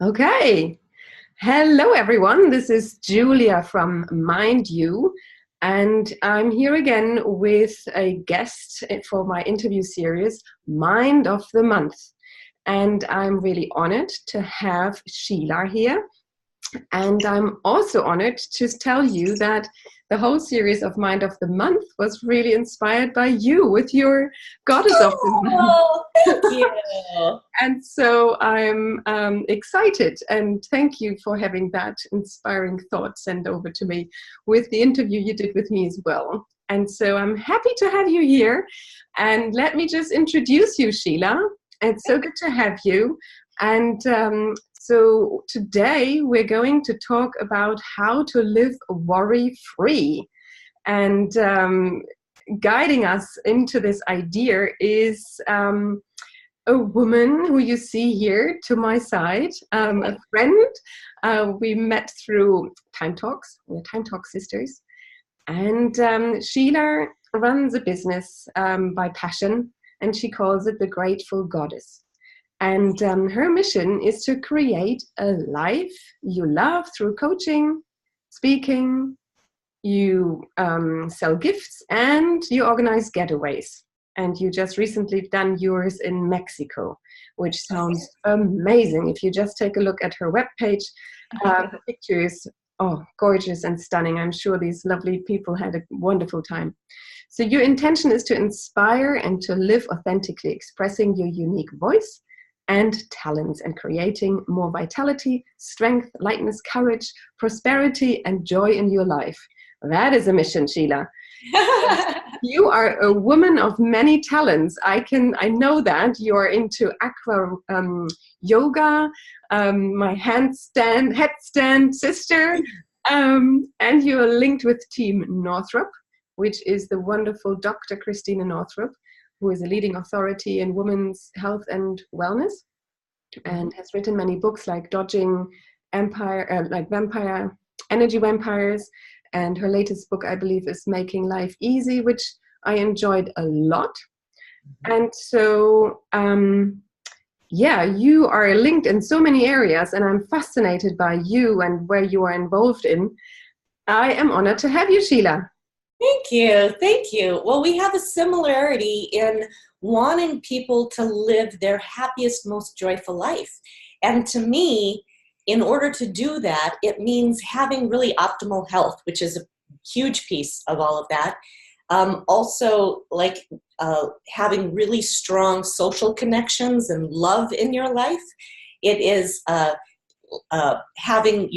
Okay. Hello, everyone. This is Julia from Mind You, and I'm here again with a guest for my interview series, Mind of the Month. And I'm really honored to have Sheila here. And I'm also honored to tell you that the whole series of Mind of the Month was really inspired by you with your Goddess of the Month. Oh, thank you. And so I'm excited, and thank you for having that inspiring thought sent over to me with the interview you did with me as well. And so I'm happy to have you here. And let me just introduce you, Sheila. It's so good to have you. And so today we're going to talk about how to live worry-free. And guiding us into this idea is a woman who you see here to my side, a friend. We met through Time Talks. We're Time Talk sisters. And Sheila runs a business by passion, and she calls it the Grateful Goddess. And her mission is to create a life you love through coaching, speaking, you sell gifts, and you organize getaways. And you just recently done yours in Mexico, which sounds amazing. If you just take a look at her webpage, the pictures, oh, gorgeous and stunning. I'm sure these lovely people had a wonderful time. So your intention is to inspire and to live authentically, expressing your unique voice and talents and creating more vitality, strength, lightness, courage, prosperity, and joy in your life. That is a mission, Sheila. You are a woman of many talents. I know that you're into aqua yoga, my headstand sister, and you're linked with Team Northrop, which is the wonderful Dr. Christina Northrop, who is a leading authority in women's health and wellness, and has written many books like Dodging Energy Vampires. And her latest book, I believe, is Making Life Easy, which I enjoyed a lot. And so, you are linked in so many areas, and I'm fascinated by you and where you are involved in. I am honored to have you, Sheila. Thank you. Thank you. Well, we have a similarity in wanting people to live their happiest, most joyful life. And to me, in order to do that, it means having really optimal health, which is a huge piece of all of that. Also, having really strong social connections and love in your life. It is having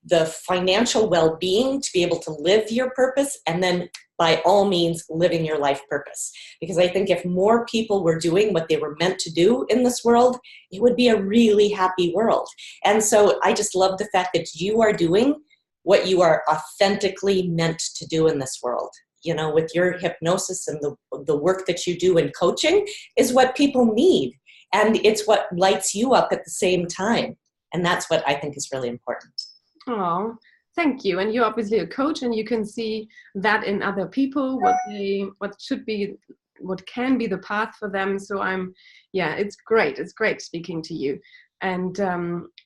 the financial well-being to be able to live your purpose, and then by all means living your life purpose. Because I think if more people were doing what they were meant to do in this world, it would be a really happy world. And so I just love the fact that you are doing what you are authentically meant to do in this world. You know, with your hypnosis and the work that you do in coaching is what people need. And it's what lights you up at the same time. And that's what I think is really important. Oh, thank you. And you're obviously a coach, and you can see that in other people, what can be the path for them. So it's great. It's great speaking to you. And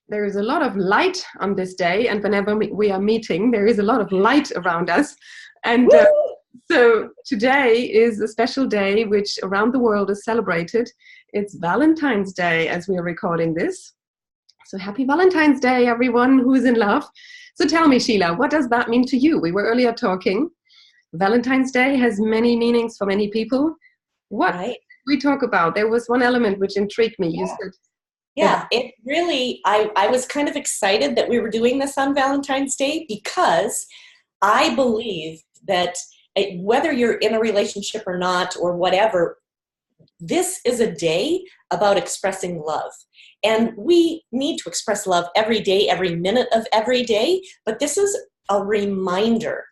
there is a lot of light on this day. And whenever we are meeting, there is a lot of light around us. And so today is a special day, which around the world is celebrated. It's Valentine's Day as we are recording this. So happy Valentine's Day, everyone who's in love. So tell me, Sheila, what does that mean to you? We were earlier talking. Valentine's Day has many meanings for many people. What right. we talk about? There was one element which intrigued me. You said, it really, I was kind of excited that we were doing this on Valentine's Day, because I believe that whether you're in a relationship or not, or whatever, this is a day about expressing love. And we need to express love every day, every minute of every day. But this is a reminder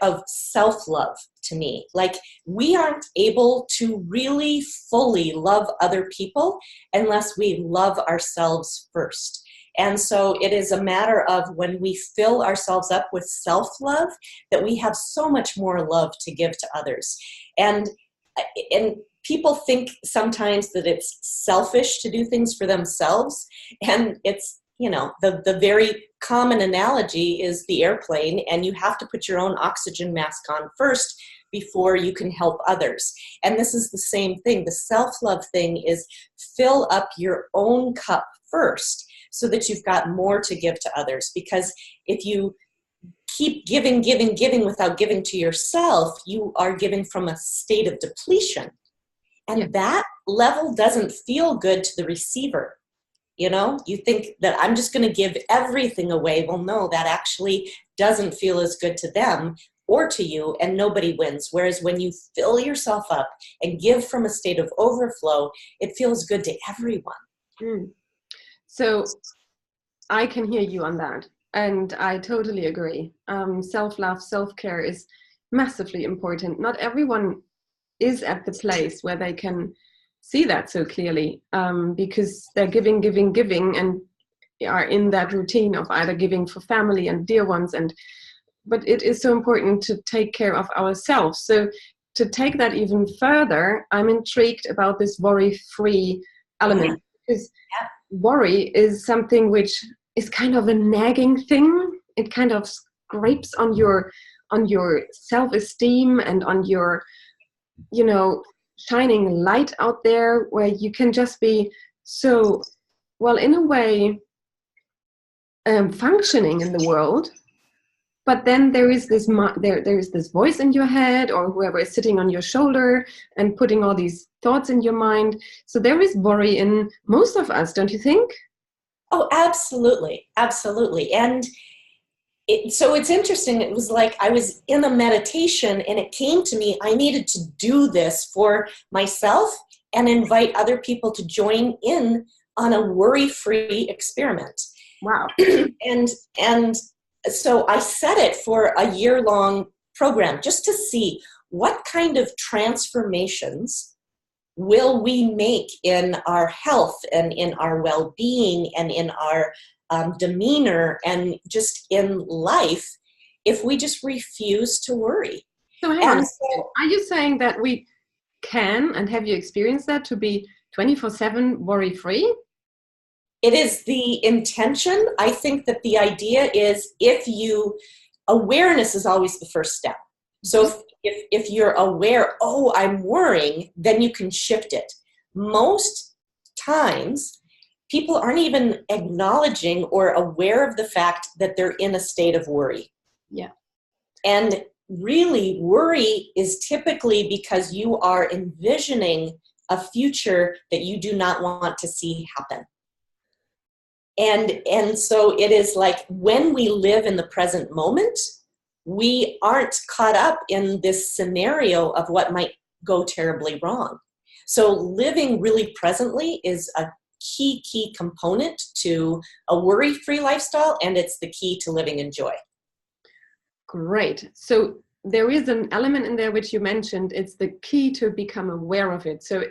of self-love to me. Like, we aren't able to really fully love other people unless we love ourselves first. And so it is a matter of, when we fill ourselves up with self-love, that we have so much more love to give to others. And people think sometimes that it's selfish to do things for themselves. And it's, the very common analogy is the airplane, and you have to put your own oxygen mask on first before you can help others. And this is the same thing. The self-love thing is fill up your own cup first so that you've got more to give to others. Because if you keep giving without giving to yourself, you are giving from a state of depletion. And that level doesn't feel good to the receiver. You think that I'm just going to give everything away. Well, no, that actually doesn't feel as good to them or to you, and nobody wins. Whereas when you fill yourself up and give from a state of overflow, it feels good to everyone. So I can hear you on that. And I totally agree. Self-love, self-care is massively important. Not everyone is at the place where they can see that so clearly, because they're giving, and are in that routine of either giving for family and dear ones. But it is so important to take care of ourselves. So to take that even further, I'm intrigued about this worry-free element, because worry is something which is kind of a nagging thing. It kind of scrapes on your self-esteem and on your, shining light out there, where you can just be so, well, in a way, functioning in the world. But then there is this there is this voice in your head, or whoever is sitting on your shoulder and putting all these thoughts in your mind. So there is worry in most of us, don't you think? Oh, absolutely. Absolutely. And so it's interesting. It was like I was in a meditation, and it came to me, I needed to do this for myself and invite other people to join in on a worry-free experiment. Wow. And so I set it for a year-long program just to see what kind of transformations will we make in our health and in our well-being and in our demeanor and just in life if we just refuse to worry. So hang on. Are you saying that we can, and have you experienced that, to be 24/7 worry-free? It is the intention. I think that the idea is awareness is always the first step. So if you're aware, oh, I'm worrying, then you can shift it. Most times, people aren't even acknowledging or aware of the fact that they're in a state of worry. Yeah. And really, worry is typically because you are envisioning a future that you do not want to see happen. And so it is like when we live in the present moment, we aren't caught up in this scenario of what might go terribly wrong. So living really presently is a key component to a worry-free lifestyle, and it's the key to living in joy. Great. So there is an element in there which you mentioned. It's the key to become aware of it. So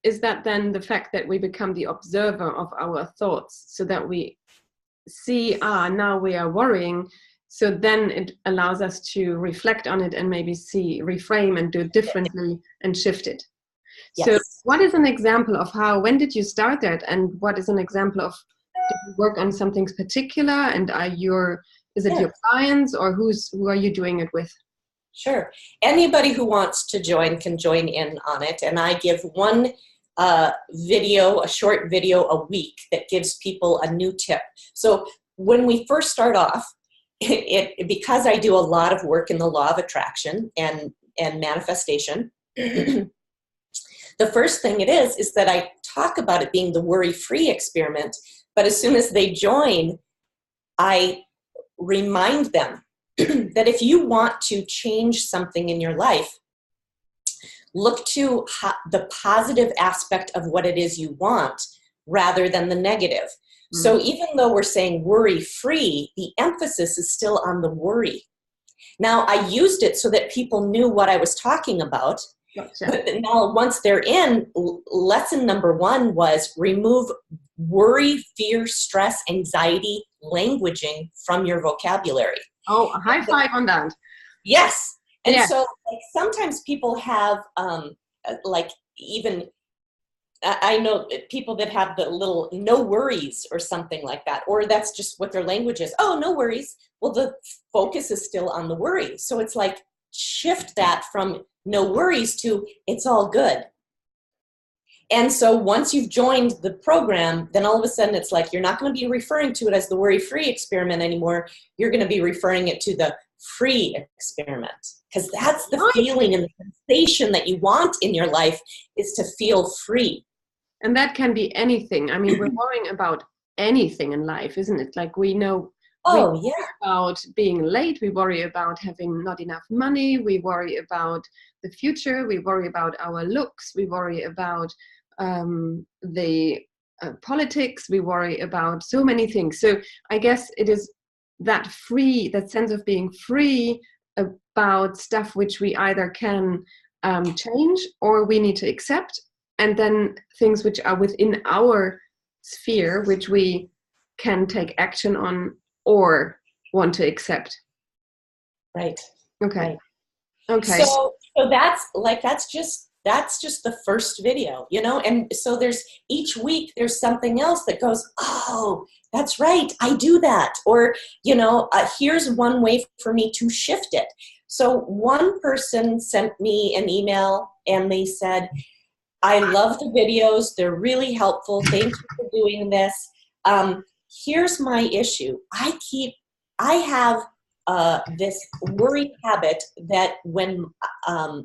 is that then the fact that we become the observer of our thoughts, so that we see, now we are worrying, so then it allows us to reflect on it and maybe reframe and do it differently and shift it. Yes. So what is an example of when did you start that, and what is an example of, did you work on something particular, and is it your clients, or who are you doing it with? Sure. Anybody who wants to join can join in on it, and I give one a short video a week that gives people a new tip. So when we first start off, because I do a lot of work in the law of attraction and manifestation, the first thing it is that I talk about it being the worry-free experiment, but as soon as they join, I remind them that if you want to change something in your life, look to the positive aspect of what it is you want rather than the negative. Mm-hmm. So even though we're saying worry-free, the emphasis is still on the worry. Now, I used it so that people knew what I was talking about. Gotcha. But now, once they're in, lesson number 1 was remove worry, fear, stress, anxiety, languaging from your vocabulary. Oh, a high five on that. Yes. And so sometimes people have even, I know people that have the little no worries or something like that, or that's just what their language is. Oh, no worries. Well, the focus is still on the worry. So it's like shift that from no worries to it's all good. And so once you've joined the program, then all of a sudden it's like you're not going to be referring to it as the worry-free experiment anymore. You're going to be referring it to the free experiment, because that's the feeling and the sensation that you want in your life, is to feel free. And that can be anything. I mean, we're worrying about anything in life, isn't it? Like we know we worry about being late, we worry about having not enough money, we worry about the future, we worry about our looks, we worry about the politics, we worry about so many things. So I guess it is that free, that sense of being free about stuff which we either can change or we need to accept, and then things which are within our sphere which we can take action on or want to accept. Right. Okay. Right. Okay. So that's just the first video, you know? And so there's each week there's something else that goes, oh, that's right, I do that. Or, you know, here's one way for me to shift it. So one person sent me an email and they said, I love the videos. They're really helpful. Thank you for doing this. Here's my issue. I have this worry habit that when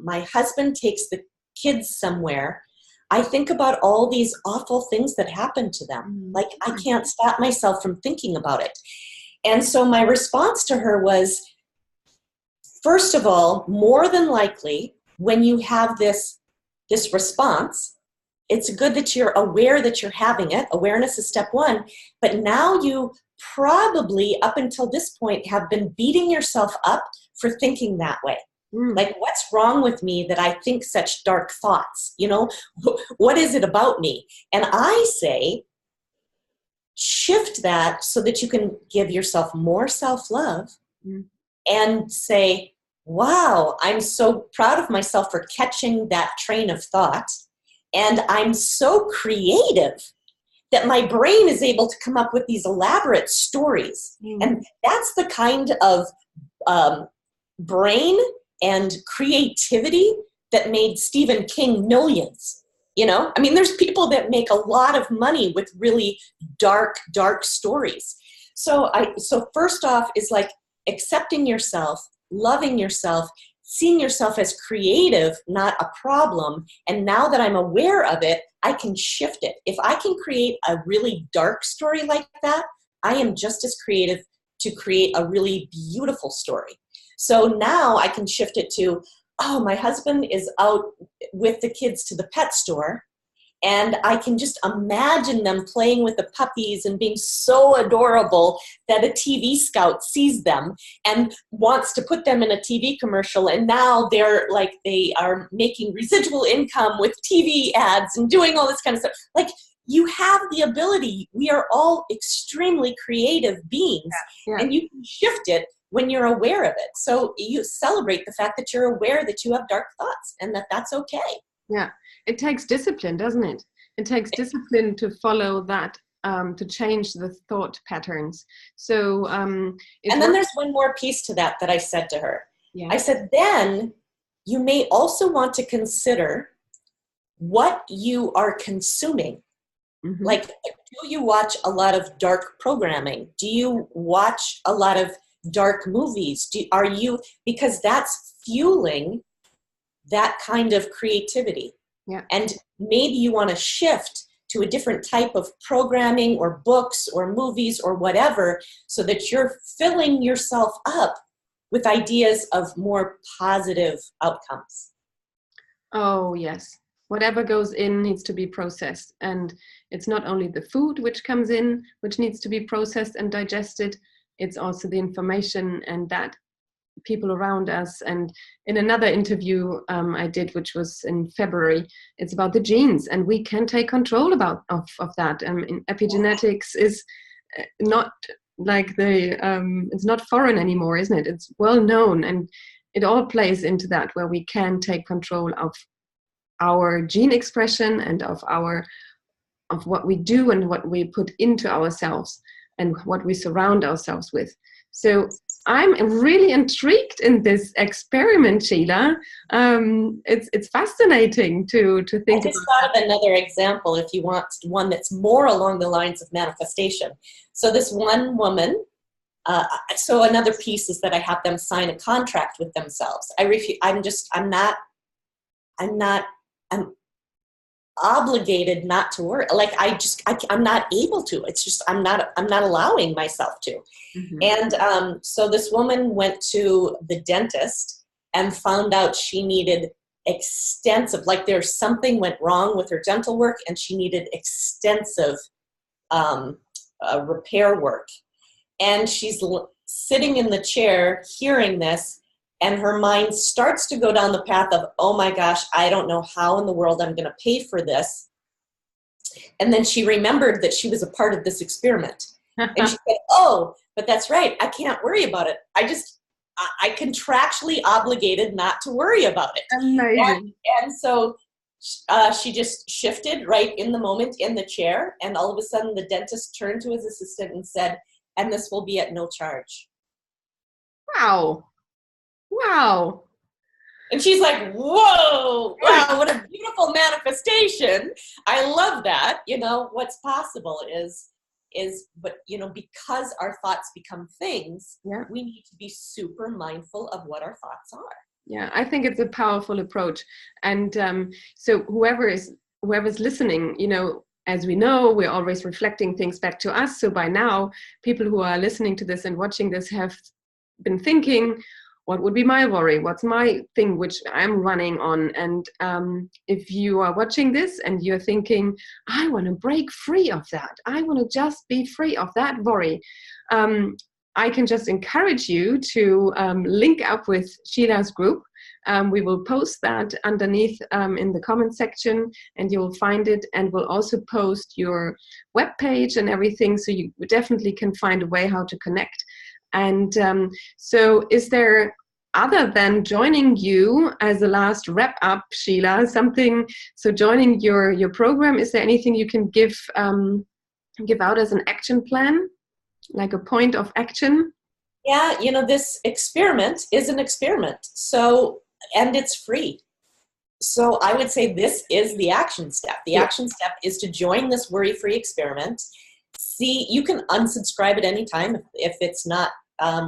my husband takes the kids somewhere, I think about all these awful things that happen to them. Like, I can't stop myself from thinking about it. And so my response to her was, first of all, more than likely, when you have this response, it's good that you're aware that you're having it. Awareness is step one. But now you probably, up until this point, have been beating yourself up for thinking that way. Like, what's wrong with me that I think such dark thoughts? You know, what is it about me? And I say, shift that so that you can give yourself more self-love and say, wow, I'm so proud of myself for catching that train of thought. And I'm so creative that my brain is able to come up with these elaborate stories. And that's the kind of brain and creativity that made Stephen King millions. You know, I mean, there's people that make a lot of money with really dark stories. So first off is like accepting yourself, loving yourself, seeing yourself as creative, not a problem. And now that I'm aware of it, I can shift it. If I can create a really dark story like that, I am just as creative to create a really beautiful story. So now I can shift it to, oh, my husband is out with the kids to the pet store, and I can just imagine them playing with the puppies and being so adorable that a TV scout sees them and wants to put them in a TV commercial. And now they are making residual income with TV ads and doing all this kind of stuff. Like, you have the ability. We are all extremely creative beings, and you can shift it when you're aware of it. So you celebrate the fact that you're aware that you have dark thoughts and that that's okay. Yeah, it takes discipline, doesn't it? It takes discipline to follow that, to change the thought patterns. So, and then there's one more piece to that I said to her. Yeah. I said, then you may also want to consider what you are consuming. Like, do you watch a lot of dark programming? Do you watch a lot of dark movies? Because that's fueling that kind of creativity. Yeah. And maybe you want to shift to a different type of programming or books or movies or whatever, so that you're filling yourself up with ideas of more positive outcomes. Oh, yes. Whatever goes in needs to be processed. And it's not only the food which comes in, which needs to be processed and digested, it's also the information and that people around us. And in another interview I did, which was in February, it's about the genes, and we can take control of that. Epigenetics is not like it's not foreign anymore, isn't it? It's well known, and it all plays into that, where we can take control of our gene expression and of what we do and what we put into ourselves and what we surround ourselves with. So I'm really intrigued in this experiment, Sheila. It's fascinating to think I just about. thought of another example if you want one that's more along the lines of manifestation. So this one woman, so another piece is that I have them sign a contract with themselves. I'm obligated not to worry. Like I'm not able to. It's just I'm not allowing myself to. Mm-hmm. And so this woman went to the dentist and found out she needed extensive, like there's something went wrong with her dental work and she needed extensive repair work. And she's sitting in the chair hearing this, and her mind starts to go down the path of, oh my gosh, I don't know how in the world I'm going to pay for this. And then she remembered that she was a part of this experiment. And she said, oh, but that's right. I can't worry about it. I contractually obligated not to worry about it. Amazing. And so she just shifted right in the moment in the chair. And all of a sudden the dentist turned to his assistant and said, and this will be at no charge. Wow. Wow. And she's like, whoa, wow, what a beautiful manifestation. I love that. You know, what's possible is, but, you know, because our thoughts become things, yeah, we need to be super mindful of what our thoughts are. Yeah, I think it's a powerful approach. And so whoever's listening, you know, as we know, we're always reflecting things back to us. So by now, people who are listening to this and watching this have been thinking, what would be my worry? What's my thing which I'm running on? And if you are watching this and you're thinking, I want to break free of that. I want to just be free of that worry. I can just encourage you to link up with Sheila's group. We will post that underneath in the comment section, and you'll find it, and we'll also post your webpage and everything, so you definitely can find a way how to connect. And so is there, other than joining you as a last wrap up, Sheila, something, so joining your program, is there anything you can give out as an action plan, like a point of action? Yeah, you know, this experiment is an experiment. So, and it's free. So I would say this is the action step. The action step is to join this worry-free experiment. See, you can unsubscribe at any time if it's not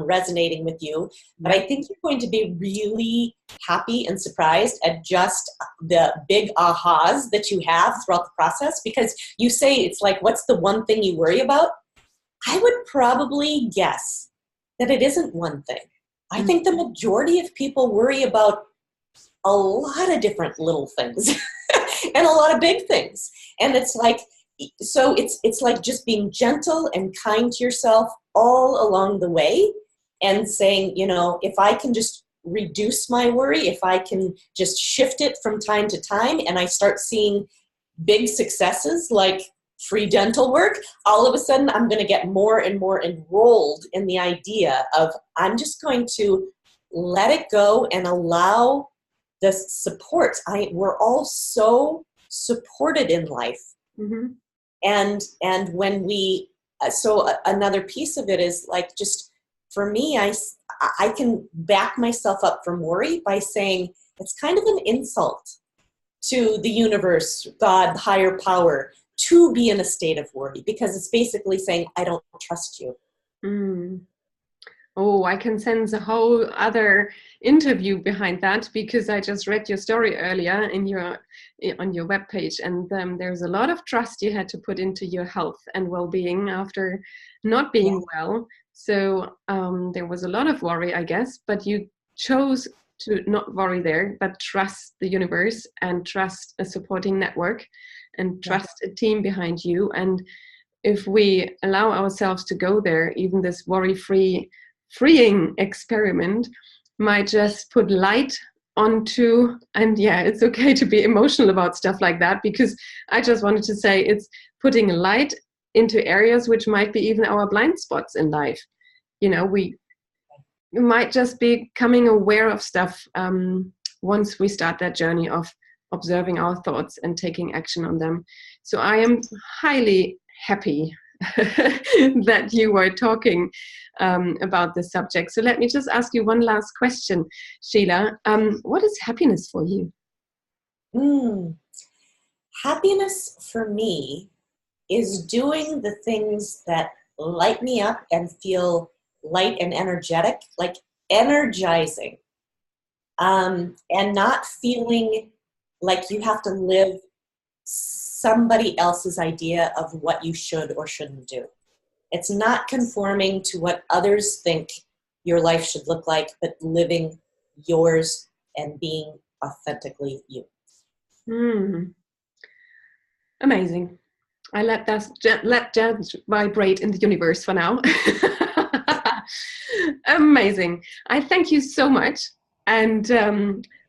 resonating with you. But I think you're going to be really happy and surprised at just the big ahas that you have throughout the process. Because you say it's like, what's the one thing you worry about? I would probably guess that it isn't one thing. I think the majority of people worry about a lot of different little things and a lot of big things. And it's like, so it's like just being gentle and kind to yourself all along the way, and saying, you know, if I can just reduce my worry, if I can just shift it from time to time, and I start seeing big successes like free dental work, all of a sudden I'm going to get more and more enrolled in the idea of I'm just going to let it go and allow the support. We're all so supported in life. Mm-hmm. And when we, so another piece of it is like, just for me, I can back myself up from worry by saying it's kind of an insult to the universe, God, higher power, to be in a state of worry, because it's basically saying, I don't trust you. Mm. Oh, I can sense a whole other interview behind that, because I just read your story earlier on your webpage, and there's a lot of trust you had to put into your health and well-being after not being well. So there was a lot of worry, I guess, but you chose to not worry there, but trust the universe and trust a supporting network and trust a team behind you. And if we allow ourselves to go there, even this worry-free freeing experiment might just put light onto, and it's okay to be emotional about stuff like that, because I just wanted to say it's putting light into areas which might be even our blind spots in life. You know, we might just be becoming aware of stuff once we start that journey of observing our thoughts and taking action on them. So I am highly happy that you were talking about this subject. So let me just ask you one last question, Sheila. What is happiness for you? Happiness for me is doing the things that light me up and feel light and energetic, like energizing, and not feeling like you have to live somebody else's idea of what you should or shouldn't do. It's not conforming to what others think your life should look like, but living yours and being authentically you. Amazing. I let that vibrate in the universe for now. Amazing. I thank you so much. And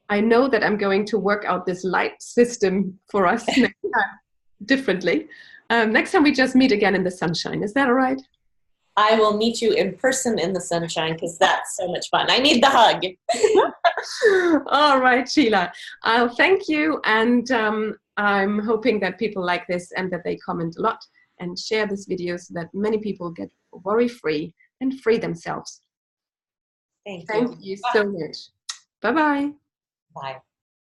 I know that I'm going to work out this light system for us next time differently. Next time we just meet again in the sunshine. Is that all right? I will meet you in person in the sunshine because that's so much fun. I need the hug. All right, Sheila. I'll thank you. And I'm hoping that people like this and that they comment a lot and share this video so that many people get worry-free and free themselves. Thank you. Thank you so much. Bye-bye. Bye.